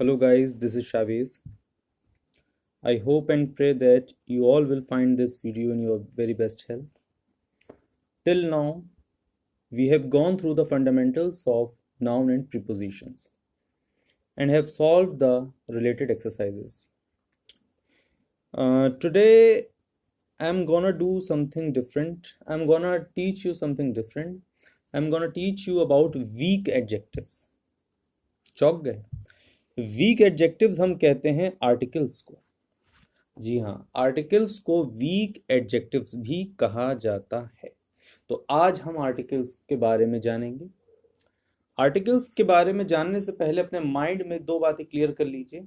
Hello guys, this is Shaviz. I hope and pray that you all will find this video in your very best health. Till now, we have gone through the fundamentals of noun and prepositions and have solved the related exercises. Today, I'm gonna do something different. I'm gonna teach you something different. I'm gonna teach you about weak adjectives. चौंक गए? Week adjectives हम कहते हैं articles को। जी हाँ, articles को week adjectives भी कहा जाता है। तो आज हम आर्टिकल्स के बारे में जानेंगे। आर्टिकल्स के बारे में जानने से पहले अपने माइंड में दो बातें क्लियर कर लीजिए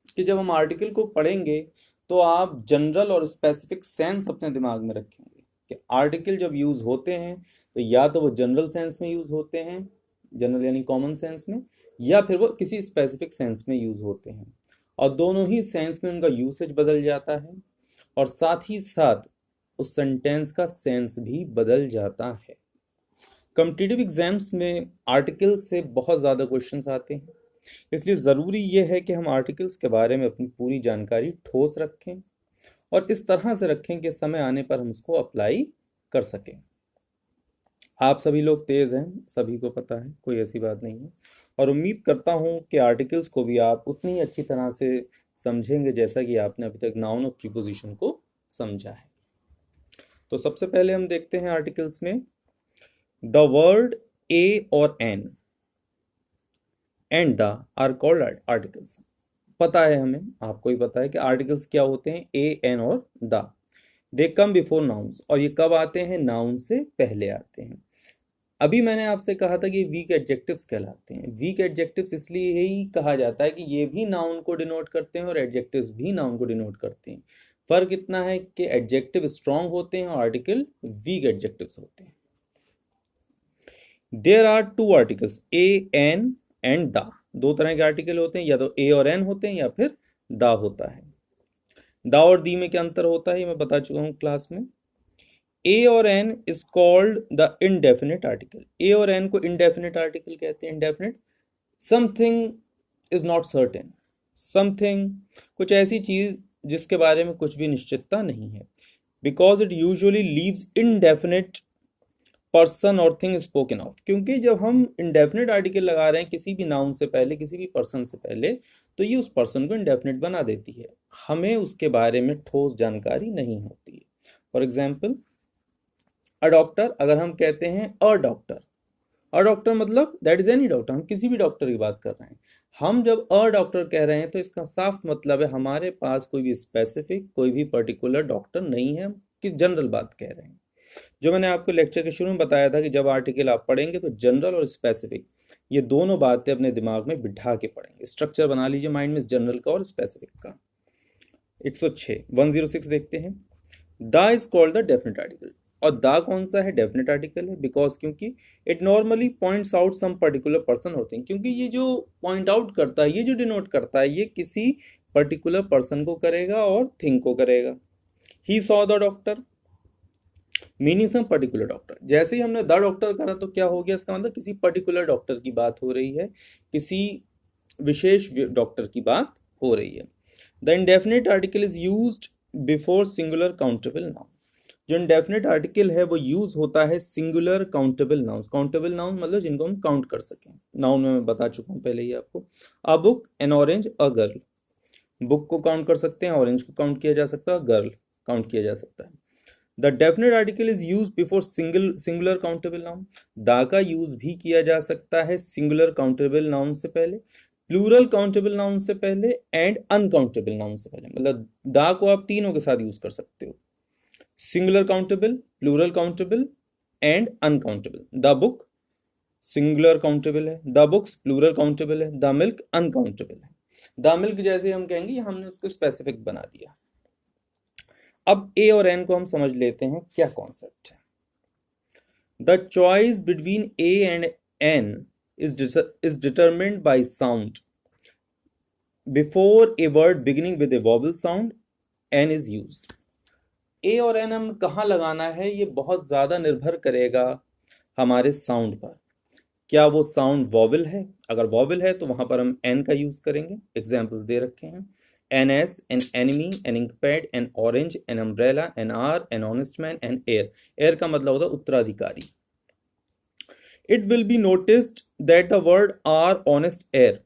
कि जब हम आर्टिकल को पढ़ेंगे तो आप जनरल और स्पेसिफिक सेंस अपने दिमाग में रखेंगे कि आर्टिकल जब यूज होते हैं तो या तो वो जनरल सेंस में यूज होते हैं, जनरल यानी कॉमन सेंस में, या फिर वो किसी स्पेसिफिक सेंस में यूज होते हैं, और दोनों ही सेंस में उनका यूसेज बदल जाता है और साथ ही साथ उस सेंटेंस का सेंस भी बदल जाता है। कॉम्पिटिटिव एग्जाम्स में आर्टिकल से बहुत ज़्यादा क्वेश्चंस आते हैं, इसलिए ज़रूरी यह है कि हम आर्टिकल्स के बारे में अपनी पूरी जानकारी ठोस रखें और इस तरह से रखें कि समय आने पर हम उसको अप्लाई कर सकें। आप सभी लोग तेज़ हैं, सभी को पता है, कोई ऐसी बात नहीं है, और उम्मीद करता हूं कि आर्टिकल्स को भी आप उतनी अच्छी तरह से समझेंगे जैसा कि आपने अभी तक नाउन और प्रीपोजिशन को समझा है। तो सबसे पहले हम देखते हैं आर्टिकल्स में द वर्ड ए और an and the are called articles. पता है हमें, आपको ही पता है कि आर्टिकल्स क्या होते हैं, ए एन और the. They come before nouns, और ये कब आते हैं, नाउन से पहले आते हैं। अभी मैंने आपसे कहा था कि वीक एडजेक्टिव्स कहलाते हैं। वीक एडजेक्टिव्स इसलिए ही कहा जाता है कि ये भी नाउन को डिनोट करते हैं और एडजेक्टिव्स भी नाउन को डिनोट करते हैं। फर्क इतना है कि एडजेक्टिव स्ट्रांग होते हैं और आर्टिकल वीक एडजेक्टिव्स होते हैं। There are two articles, a an and the. दो तरह के आर्टिकल होते हैं, या तो ए और एन होते हैं या फिर द होता है। द और दी में क्या अंतर होता है ये मैं बता चुका हूं क्लास में। ए और an is called the indefinite article. A और एन को इनडेफिनिट आर्टिकल कहते हैं। Indefinite, something is not certain, something कुछ ऐसी चीज जिसके बारे में कुछ भी निश्चितता नहीं है। Because it usually leaves indefinite person और थिंग स्पोकन ऑफ। क्योंकि जब हम इनडेफिनिट आर्टिकल लगा रहे हैं किसी भी नाउन से पहले, किसी भी पर्सन से पहले, तो ये उस पर्सन को इनडेफिनिट बना देती है, हमें उसके बारे में ठोस जानकारी नहीं होती है। फॉर एग्जाम्पल, अ डॉक्टर, अगर हम कहते हैं अ डॉक्टर मतलब दैट इज एनी डॉक्टर, हम किसी भी डॉक्टर की बात कर रहे हैं। हम जब अ डॉक्टर कह रहे हैं तो इसका साफ मतलब है हमारे पास कोई भी स्पेसिफिक, कोई भी पर्टिकुलर डॉक्टर नहीं है, हम किस जनरल बात कह रहे हैं। जो मैंने आपको लेक्चर के शुरू में बताया था कि जब आर्टिकल आप पढ़ेंगे तो जनरल और स्पेसिफिक ये दोनों बातें अपने दिमाग में बिठा के पढ़ेंगे। स्ट्रक्चर बना लीजिए माइंड में जनरल का और स्पेसिफिक का। 106 देखते हैं। The is called the definite article. और द कौन सा है, डेफिनेट आर्टिकल है। बिकॉज क्योंकि it normally points out some particular person होते हैं। क्योंकि ये जो पॉइंट आउट करता है, ये जो डिनोट करता है, ये किसी पर्टिकुलर पर्सन को करेगा और थिंग को करेगा। He saw the doctor, meaning some particular doctor. जैसे ही हमने द डॉक्टर करा तो क्या हो गया, इसका मतलब किसी पर्टिकुलर डॉक्टर की बात हो रही है, किसी विशेष डॉक्टर की बात हो रही है। The indefinite article is used before singular countable noun. जो इंडेफिनिट आर्टिकल है वो यूज होता है singular countable noun. Countable noun मतलब जिनको हम काउंट कर सकें। नाउन में मैं बता चुका हूं पहले ही आपको। A book, N orange, a girl. Book को काउंट कर सकते हैं, ऑरेंज को काउंट किया जा सकता है, गर्ल काउंट किया जा सकता है। The definite article is use before singular countable noun. The का यूज भी किया जा सकता है सिंगुलर काउंटेबल नाउन से पहले, प्लूरल काउंटेबल नाउन से पहले एंड अनकाउंटेबल नाउन से पहले। मतलब द को आप तीनों के साथ यूज कर सकते हो, singular countable, plural countable and uncountable. The book singular countable है, द बुक्स प्लूरल काउंटेबल है, द मिल्क अनकाउंटेबल है। द मिल्क जैसे हम कहेंगे हमने उसको स्पेसिफिक बना दिया। अब ए और एन को हम समझ लेते हैं क्या कॉन्सेप्ट है। The choice between a and an is determined by sound. Before a word beginning with a vowel sound, n is used. ए और एन हम कहाँ लगाना है ये बहुत ज़्यादा निर्भर करेगा हमारे साउंड पर क्या वो साउंड वॉवल है? अगर वॉवल है तो वहां पर हम एन का यूज करेंगे। एग्जाम्पल्स दे रखे हैं, an ass, an enemy, an inkpad, an orange, an umbrella, an hour, an honest man, an heir. Heir का मतलब होता है उत्तराधिकारी। It will be noticed that the word hour honest heir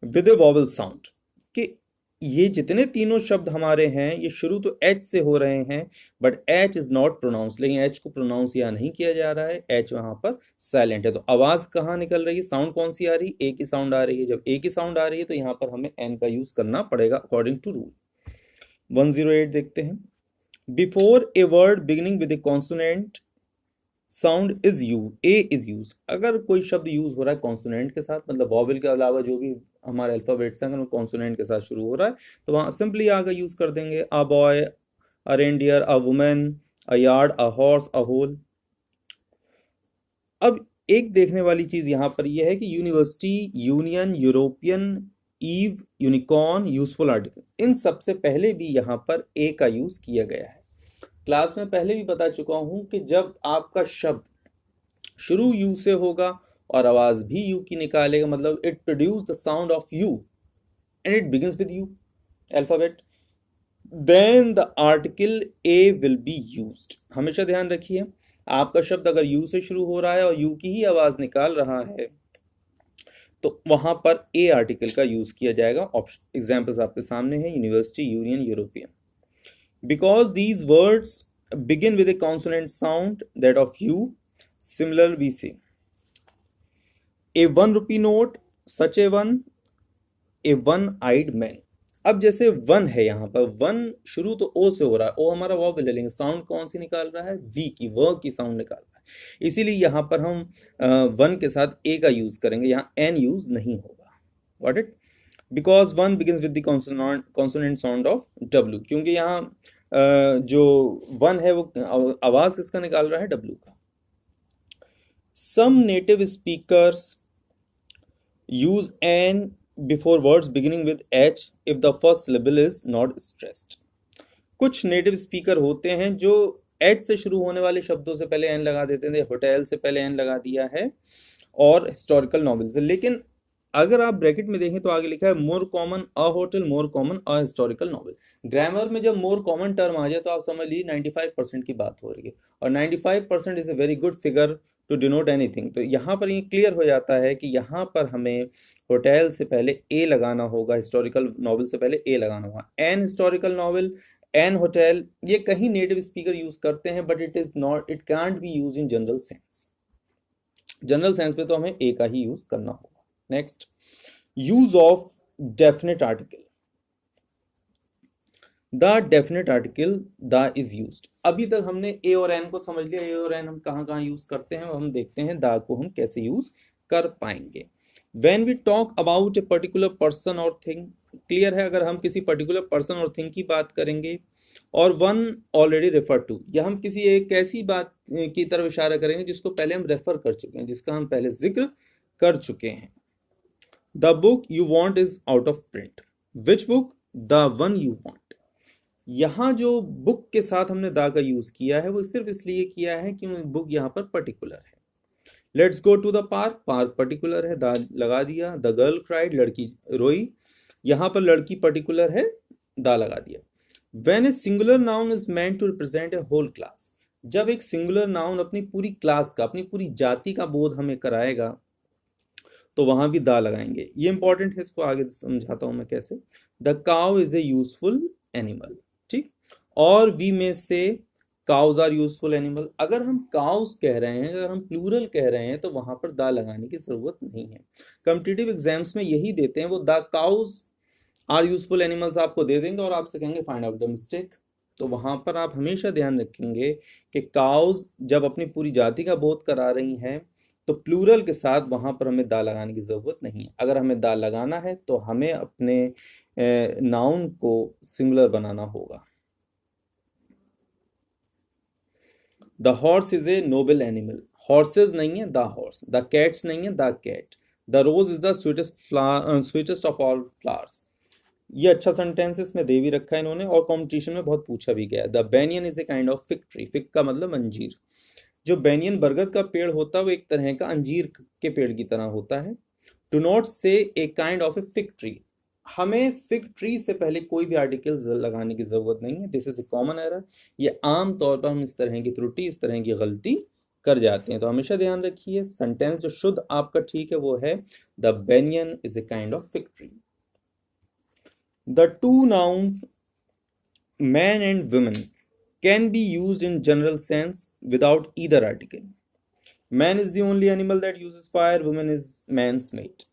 with a vowel sound, कि ये जितने तीनों शब्द हमारे हैं ये शुरू तो एच से हो रहे हैं, but H is not pronounce, लेकिन एच को प्रोनाउंस यहाँ नहीं किया जा रहा है, एच वहां पर साइलेंट है। तो आवाज कहाँ निकल रही है, साउंड कौन सी आ रही है, ए की साउंड आ रही है। जब ए की साउंड आ रही है तो यहाँ पर हमें एन का यूज करना पड़ेगा अकॉर्डिंग टू रूल। 108 देखते हैं, before a word beginning with a consonant sound is you, A is use. अगर कोई शब्द यूज हो रहा है कॉन्सोनेंट के साथ, मतलब वॉवल के अलावा जो भी हमारे अल्फाबेट्स हैं अगर वो कॉन्सोनेंट के साथ शुरू हो रहा है तो वहां सिंपली आ का यूज कर देंगे, a boy, a reindeer, a women, a yard, a horse, a hole. अब एक देखने वाली चीज यहां पर यह है कि university, union, European, ewe, unicorn, useful article, इन सबसे पहले भी यहां पर ए का यूज किया गया है। क्लास में पहले भी बता चुका हूं कि जब आपका शब्द शुरू यू से होगा और आवाज भी यू की निकालेगा, मतलब it produce the sound of U and it begins with U alphabet, then the article a will be used. हमेशा ध्यान रखिए, आपका शब्द अगर यू से शुरू हो रहा है और यू की ही आवाज निकाल रहा है तो वहां पर ए आर्टिकल का यूज किया जाएगा। ऑप्शन एग्जांपल्स आपके सामने है, university, union, European. Because these words begin with a consonant sound that of U, similar we say a 1 rupee note, such a one eyed man. अब जैसे वन है, यहाँ पर वन शुरू तो ओ से हो रहा है, ओ हमारा वॉवल है, लेकिन साउंड कौन सी निकाल रहा है, वी की, व की साउंड निकाल रहा है। इसीलिए यहाँ पर हम वन के साथ ए का यूज करेंगे, यहाँ एन यूज नहीं होगा। What it, because one begins with the consonant sound of W, क्योंकि यहाँ जो वन है वो आवाज किसका निकाल रहा है, डब्ल्यू का। Some native speakers use an before words beginning with h if the first syllable is not stressed। कुछ नेटिव स्पीकर होते हैं जो एच से शुरू होने वाले शब्दों से पहले एन लगा देते थे, होटल से पहले एन लगा दिया है, और हिस्टोरिकल नॉवेल से। लेकिन अगर आप ब्रैकेट में देखें तो आगे लिखा है more common a hotel, more common a historical novel. Grammar में जब मोर कॉमन टर्म आ जाए तो आप समझ लीजिए 95% की बात हो रही है, और 95% is a very good figure to denote anything. तो यहाँ पर ये क्लियर हो जाता है कि यहाँ पर हमें होटल से पहले ए लगाना होगा, हिस्टोरिकल नॉवेल से पहले ए लगाना होगा। An historical novel, an hotel, ये कहीं नेटिव स्पीकर यूज करते हैं, but it is not, it can't be use in general sense. General sense पे तो हमें ए का ही यूज करना होगा। Next, use of definite article. The definite article the is used. अभी तक हमने ए और एन को समझ लिया, ए और एन हम कहाँ कहाँ यूज करते हैं, हम देखते हैं द को हम कैसे यूज कर पाएंगे। When we talk about a particular person or thing, clear है, अगर हम किसी पर्टिकुलर पर्सन और थिंग की बात करेंगे, और वन ऑलरेडी रेफर टू, या हम किसी एक ऐसी बात की तरफ इशारा करेंगे जिसको पहले हम रेफर कर चुके हैं, जिसका हम पहले जिक्र कर चुके हैं। The book you want is out of print, which book, the one you want. यहाँ जो बुक के साथ हमने द का यूज किया है वो सिर्फ इसलिए किया है कि बुक यहाँ पर पर्टिकुलर है। Let's go to the park, park particular है, द लगा दिया। द गर्ल क्राइड, लड़की रोई, यहाँ पर लड़की पर्टिकुलर है, द लगा दिया। When a singular noun is meant to represent a whole class, जब एक सिंगुलर नाउन अपनी पूरी क्लास का, अपनी पूरी जाति का बोध हमें कराएगा तो वहां भी द लगाएंगे। ये इंपॉर्टेंट है, इसको आगे समझाता हूं मैं कैसे। The cow is a useful animal, ठीक, और वी में से काउज आर यूजफुल एनिमल। अगर हम काउज कह रहे हैं, अगर हम प्लूरल कह रहे हैं तो वहां पर द लगाने की जरूरत नहीं है। कॉम्पिटिटिव एग्जाम्स में यही देते हैं, वो the cows are useful animals आपको दे देंगे और आपसे कहेंगे फाइंड आउट द मिस्टेक। तो वहां पर आप हमेशा ध्यान रखेंगे कि काउज जब अपनी पूरी जाति का बोध करा रही हैं तो प्लूरल के साथ वहां पर हमें दा लगाने की जरूरत नहीं है। अगर हमें दा लगाना है तो हमें अपने नाउन को सिंगुलर बनाना होगा। The horse is a noble animal, horses नहीं है, द हॉर्स। द कैट्स नहीं है, the cat. The rose is the sweetest of all flowers. ये अच्छा सेंटेंस इसमें दे भी रखा है इन्होंने, और कॉम्पिटिशन में बहुत पूछा भी गया। The banyan is a kind of fig tree, fig का मतलब अंजीर। जो बेनियन बरगद का पेड़ होता है वो एक तरह का अंजीर के पेड़ की तरह होता है। डू नॉट से a kind of A fig tree, हमें फिग ट्री से पहले कोई भी आर्टिकल लगाने की जरूरत नहीं है। This is a common error, ये आम तौर पर हम इस तरह की त्रुटि, इस तरह की गलती कर जाते हैं। तो हमेशा ध्यान रखिए, सेंटेंस जो शुद्ध आपका ठीक है वो है the banyan is a kind of fig tree. The two nouns man and women can be used in general sense without either article. Man is the only animal that uses fire, woman is man's mate.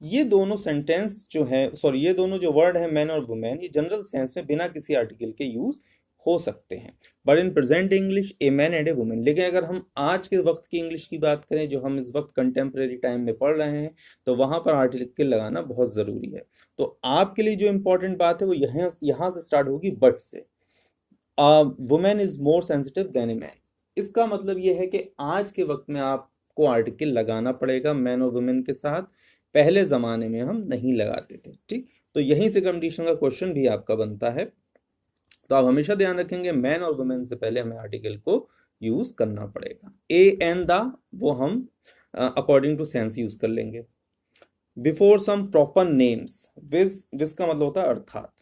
ये दोनों sentence जो है, sorry, ये दोनों जो word है man और women, ये जनरल सेंस में बिना किसी आर्टिकल के यूज हो सकते हैं, but in present English a man and A women. लेकिन अगर हम आज के वक्त की इंग्लिश की बात करें, जो हम इस वक्त कंटेम्प्रेरी टाइम में पढ़ रहे हैं, तो वहां पर आर्टिकल लगाना बहुत जरूरी है। तो आपके लिए जो इंपॉर्टेंट बात है वो यहाँ से स्टार्ट होगी, बट से। Women is more sensitive then a man. इसका मतलब यह है कि आज के वक्त में आपको आर्टिकल लगाना पड़ेगा मैन और वुमेन के साथ, पहले जमाने में हम नहीं लगाते थे। ठीक, तो यहीं से कंडीशन का क्वेश्चन भी आपका बनता है। तो आप हमेशा ध्यान रखेंगे मैन और वुमेन से पहले हमें आर्टिकल को यूज करना पड़ेगा। ए एन द वो हम अकॉर्डिंग टू सेंस यूज कर लेंगे। बिफोर सम प्रॉपर नेम्स, विस का मतलब होता है अर्थात।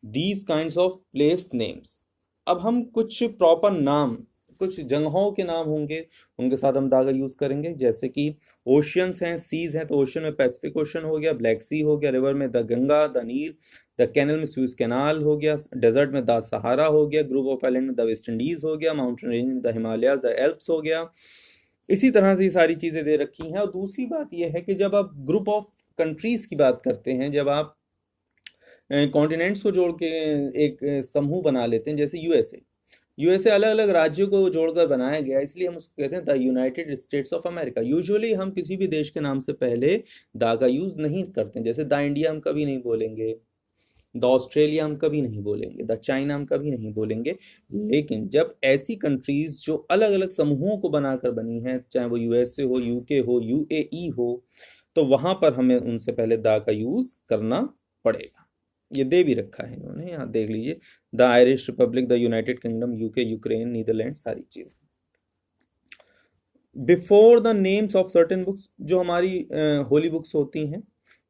These kinds of place names, अब हम कुछ प्रॉपर नाम, कुछ जगहों के नाम होंगे, उनके साथ हम दागा यूज करेंगे। जैसे कि ओशियंस हैं, सीज हैं, तो ओशन में पैसिफिक ओशन हो गया, ब्लैक सी हो गया, रिवर में the Ganga, the Nile, the canal में स्यूज कैनाल हो गया, डेजर्ट में द सहारा हो गया, ग्रुप ऑफ आइलैंड में द वेस्ट इंडीज हो गया, माउंटेन रेंज में द हिमालयाज, द एल्प्स हो गया। इसी तरह से ये सारी चीजें दे रखी हैं। और दूसरी बात यह है कि जब आप ग्रुप ऑफ कंट्रीज की बात करते हैं, जब आप कॉन्टिनेंट्स को जोड़ के एक समूह बना लेते हैं, जैसे यूएसए अलग अलग राज्यों को जोड़कर बनाया गया, इसलिए हम उसको कहते हैं the United states of America. Usually हम किसी भी देश के नाम से पहले द का यूज नहीं करते हैं, जैसे द इंडिया हम कभी नहीं बोलेंगे, द ऑस्ट्रेलिया हम कभी नहीं बोलेंगे, द चाइना हम कभी नहीं बोलेंगे। लेकिन जब ऐसी कंट्रीज जो अलग अलग समूहों को बनाकर बनी हैं, चाहे वो यूएसए हो, यूके हो, यूएई हो, तो वहां पर हमें उनसे पहले द का यूज करना पड़ेगा। ये दे भी रखा है इन्होंने, यहाँ देख लीजिए, the Irish republic, the United Kingdom, UK, Ukraine, Netherland, सारी चीज। Before the names of certain books, जो हमारी होली बुक्स होती हैं,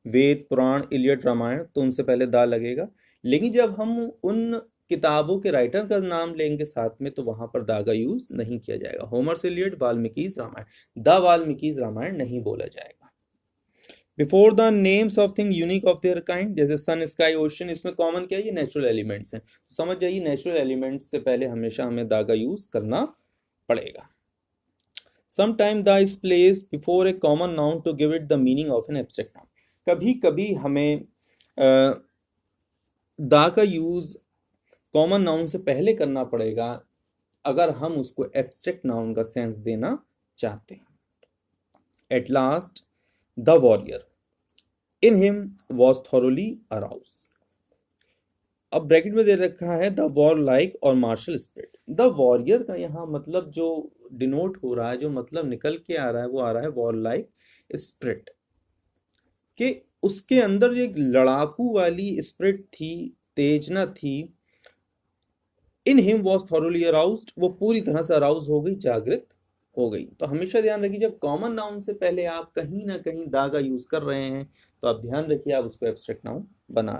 वेद, पुराण, इलियड, रामायण, तो उनसे पहले दा लगेगा। लेकिन जब हम उन किताबों के राइटर का नाम लेंगे साथ में, तो वहां पर दा का यूज नहीं किया जाएगा। Homer's Iliad, Valmiki's Ramayana, the Valmiki's Ramayana नहीं बोला जाएगा। Before the names of thing unique of their kind, जैसे सन, स्काई, ओशन, इसमें कॉमन क्या है, ये नेचुरल एलिमेंट्स हैं। समझ जाइए, नेचुरल एलिमेंट्स से पहले हमेशा हमें द का यूज करना पड़ेगा। Sometime the is placed before a common noun to give it the meaning of an abstract noun. कभी कभी हमें द का यूज कॉमन नाउन से पहले करना पड़ेगा अगर हम उसको एब्स्ट्रैक्ट नाउन का सेंस देना चाहते हैं। At last the warrior in him was thoroughly aroused. अब ब्रैकेट में दे रखा है द वॉर लाइक और मार्शल स्पिरिट। द वॉरियर का यहाँ मतलब जो डिनोट हो रहा है, जो मतलब निकल के आ रहा है, वो आ रहा है वॉर लाइक स्पिरिट, कि उसके अंदर एक लड़ाकू वाली स्पिरिट थी, तेजना थी। In him was thoroughly aroused, वो पूरी तरह से अराउज हो गई, जागृत हो गई। तो हमेशा ध्यान रखिए, जब कॉमन नाउन से पहले आप कहीं ना कहीं दा का यूज कर रहे हैं, तो आप ध्यान रखिए आप उसको एब्स्ट्रैक्ट नाउन बना